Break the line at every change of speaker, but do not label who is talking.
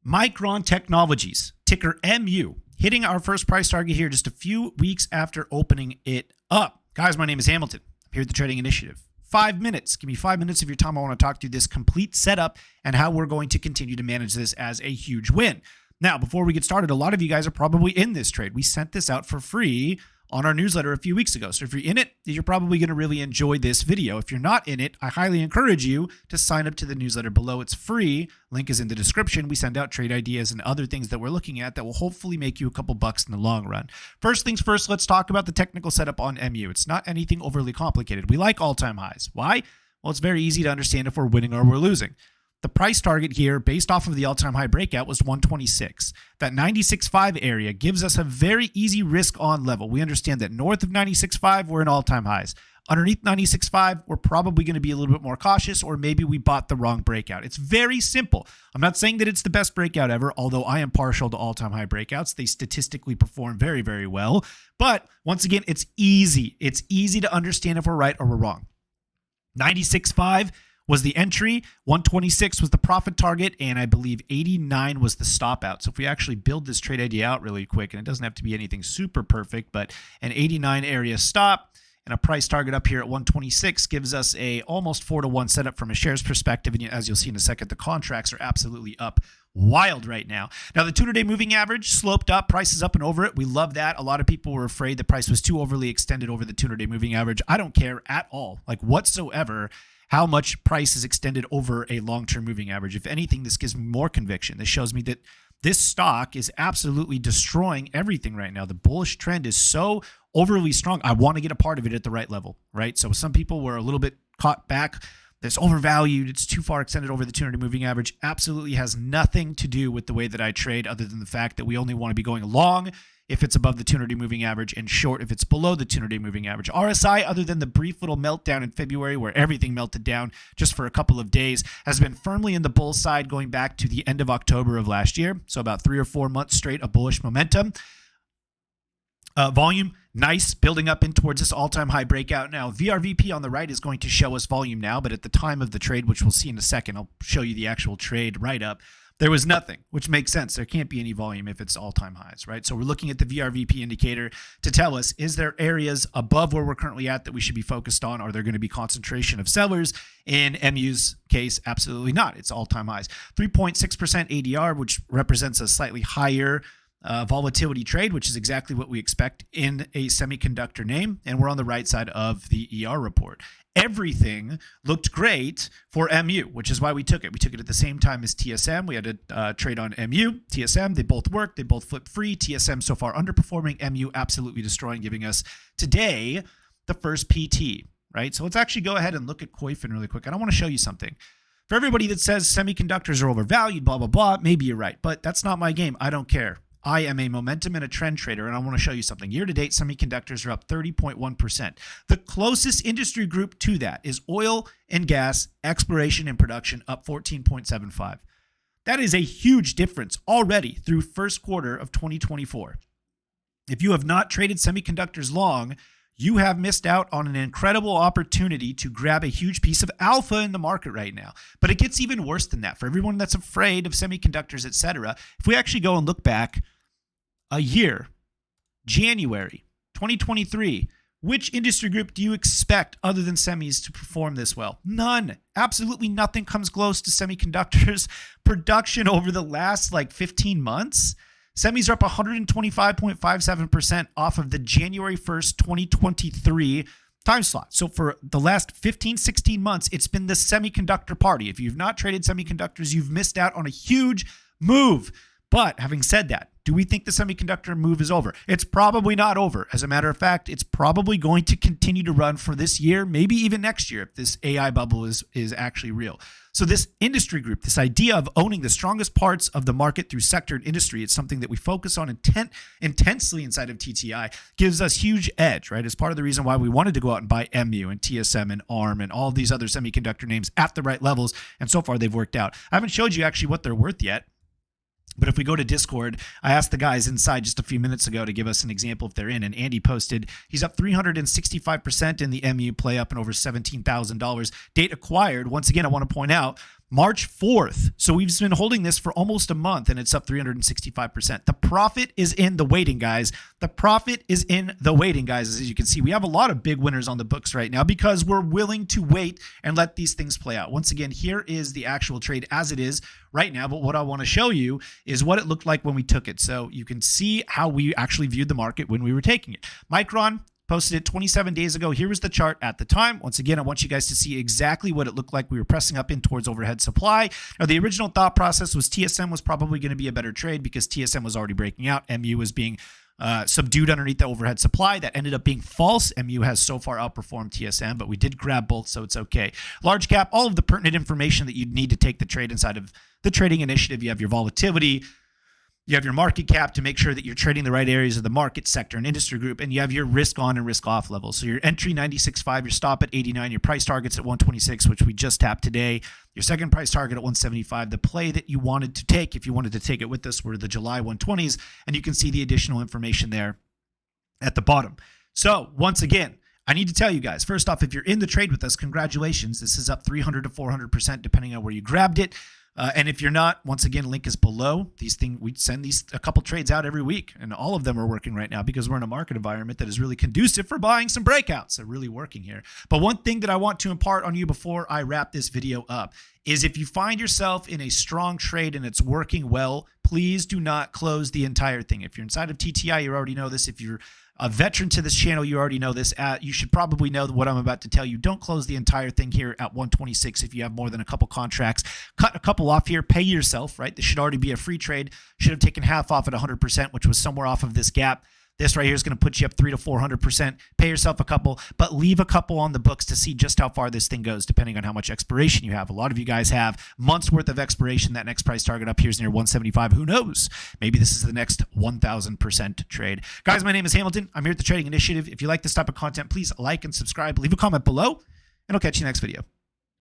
Micron Technologies, ticker MU, hitting our first price target here just a few weeks after opening it up. Guys, my name is Hamilton. I'm here at the Trading Initiative. 5 minutes. Give me 5 minutes of your time. I want to talk through this complete setup and how we're going to continue to manage this as a huge win. Now, before we get started, a lot of you guys are probably in this trade. We sent this out for free on our newsletter a few weeks ago. So if you're in it, you're probably going to really enjoy this video. If you're not in it, I highly encourage you to sign up to the newsletter below. It's free. Link is in the description. We send out trade ideas and other things that we're looking at that will hopefully make you a couple bucks in the long run. First things first, let's talk about the technical setup on MU. It's not anything overly complicated. We like all-time highs. Why? Well, it's very easy to understand if we're winning or we're losing. The price target here, based off of the all-time high breakout, was 126. That 96.5 area gives us a very easy risk-on level. We understand that north of 96.5, we're in all-time highs. Underneath 96.5, we're probably going to be a little bit more cautious, or maybe we bought the wrong breakout. It's very simple. I'm not saying that it's the best breakout ever, although I am partial to all-time high breakouts. They statistically perform very, very well. But once again, it's easy. It's easy to understand if we're right or we're wrong. 96.5 was the entry, 126 was the profit target, and I believe 89 was the stop out. So if we actually build this trade idea out really quick, and it doesn't have to be anything super perfect, but an 89 area stop and a price target up here at 126 gives us a almost 4-to-1 setup from a shares perspective. And as you'll see in a second, the contracts are absolutely up wild right now. Now, the 200-day moving average sloped up, prices up and over it. We love that. A lot of people were afraid the price was too overly extended over the 200-day moving average. I don't care at all, like whatsoever, how much price is extended over a long-term moving average. If anything, this gives me more conviction. This shows me that this stock is absolutely destroying everything right now. The bullish trend is so overly strong. I want to get a part of it at the right level, right? So some people were a little bit caught back. It's overvalued. It's too far extended over the 200 moving average. Absolutely has nothing to do with the way that I trade, other than the fact that we only want to be going long if it's above the 200-day moving average and short if it's below the 200-day moving average. RSI, other than the brief little meltdown in February where everything melted down just for a couple of days, has been firmly in the bull side going back to the end of October of last year. So about 3 or 4 months straight of bullish momentum. Volume, nice, building up in towards this all-time high breakout. Now, VRVP on the right is going to show us volume now, but at the time of the trade, which we'll see in a second, I'll show you the actual trade write-up, there was nothing, which makes sense. There can't be any volume if it's all-time highs, right? So we're looking at the VRVP indicator to tell us, is there areas above where we're currently at that we should be focused on? Are there going to be concentration of sellers? In MU's case, absolutely not. It's all-time highs. 3.6% ADR, which represents a slightly higher volatility trade, which is exactly what we expect in a semiconductor name. And we're on the right side of the ER report. Everything looked great for MU, which is why we took it. We took it at the same time as TSM. We had a trade on MU, TSM. They both worked. They both flipped free. TSM so far underperforming. MU absolutely destroying, giving us today the first PT, right? So let's actually go ahead and look at Koyfin really quick. And I want to show you something. For everybody that says semiconductors are overvalued, blah, blah, blah, maybe you're right. But that's not my game. I don't care. I am a momentum and a trend trader, and I want to show you something. Year-to-date, semiconductors are up 30.1%. The closest industry group to that is oil and gas, exploration and production, up 14.75. That is a huge difference already through first quarter of 2024. If you have not traded semiconductors long, you have missed out on an incredible opportunity to grab a huge piece of alpha in the market right now. But it gets even worse than that. For everyone that's afraid of semiconductors, etc., if we actually go and look back a year, January 2023, which industry group do you expect other than semis to perform this well? None. Absolutely nothing comes close to semiconductors production over the last 15 months. Semis are up 125.57% off of the January 1st, 2023 time slot. So for the last 15, 16 months, it's been the semiconductor party. If you've not traded semiconductors, you've missed out on a huge move. But having said that, do we think the semiconductor move is over? It's probably not over. As a matter of fact, it's probably going to continue to run for this year, maybe even next year if this AI bubble is actually real. So this industry group, this idea of owning the strongest parts of the market through sector and industry, it's something that we focus on intensely inside of TTI, gives us huge edge, right? It's part of the reason why we wanted to go out and buy MU and TSM and ARM and all these other semiconductor names at the right levels. And so far they've worked out. I haven't showed you actually what they're worth yet. But if we go to Discord, I asked the guys inside just a few minutes ago to give us an example if they're in, and Andy posted he's up 365% in the MU play, up and over $17,000. Date acquired. Once again, I want to point out March 4th. So we've been holding this for almost a month and it's up 365%. The profit is in the waiting, guys. The profit is in the waiting, guys. As you can see, we have a lot of big winners on the books right now because we're willing to wait and let these things play out. Once again, here is the actual trade as it is right now. But what I want to show you is what it looked like when we took it. So you can see how we actually viewed the market when we were taking it. Micron posted it 27 days ago. Here was the chart at the time. Once again, I want you guys to see exactly what it looked like. We were pressing up in towards overhead supply. Now, the original thought process was TSM was probably going to be a better trade because TSM was already breaking out. MU was being subdued underneath the overhead supply. That ended up being false. MU has so far outperformed TSM, but we did grab both, so it's okay. Large cap, all of the pertinent information that you'd need to take the trade inside of the trading initiative. You have your volatility, you have your market cap to make sure that you're trading the right areas of the market sector and industry group, and you have your risk on and risk off levels. So your entry 96.5, your stop at 89, your price targets at 126, which we just tapped today, your second price target at 175. The play that you wanted to take, if you wanted to take it with us, were the July 120s, and you can see the additional information there at the bottom. So once again, I need to tell you guys, first off, if you're in the trade with us, congratulations. This is up 300 to 400% depending on where you grabbed it. And if you're not, once again, link is below. We send a couple trades out every week, and all of them are working right now because we're in a market environment that is really conducive for buying some breakouts. They're really working here. But one thing that I want to impart on you before I wrap this video up is if you find yourself in a strong trade and it's working well, please do not close the entire thing. If you're inside of TTI, you already know this. If you're a veteran to this channel, you already know this. You should probably know what I'm about to tell you. Don't close the entire thing here at 126 if you have more than a couple contracts. Cut a couple off here. Pay yourself, right? This should already be a free trade. Should have taken half off at 100%, which was somewhere off of this gap. This right here is going to put you up 300 to 400%. Pay yourself a couple, but leave a couple on the books to see just how far this thing goes, depending on how much expiration you have. A lot of you guys have months worth of expiration. That next price target up here is near 175. Who knows? Maybe this is the next 1,000% trade. Guys, my name is Hamilton. I'm here at the Trading Initiative. If you like this type of content, please like and subscribe. Leave a comment below, and I'll catch you next video.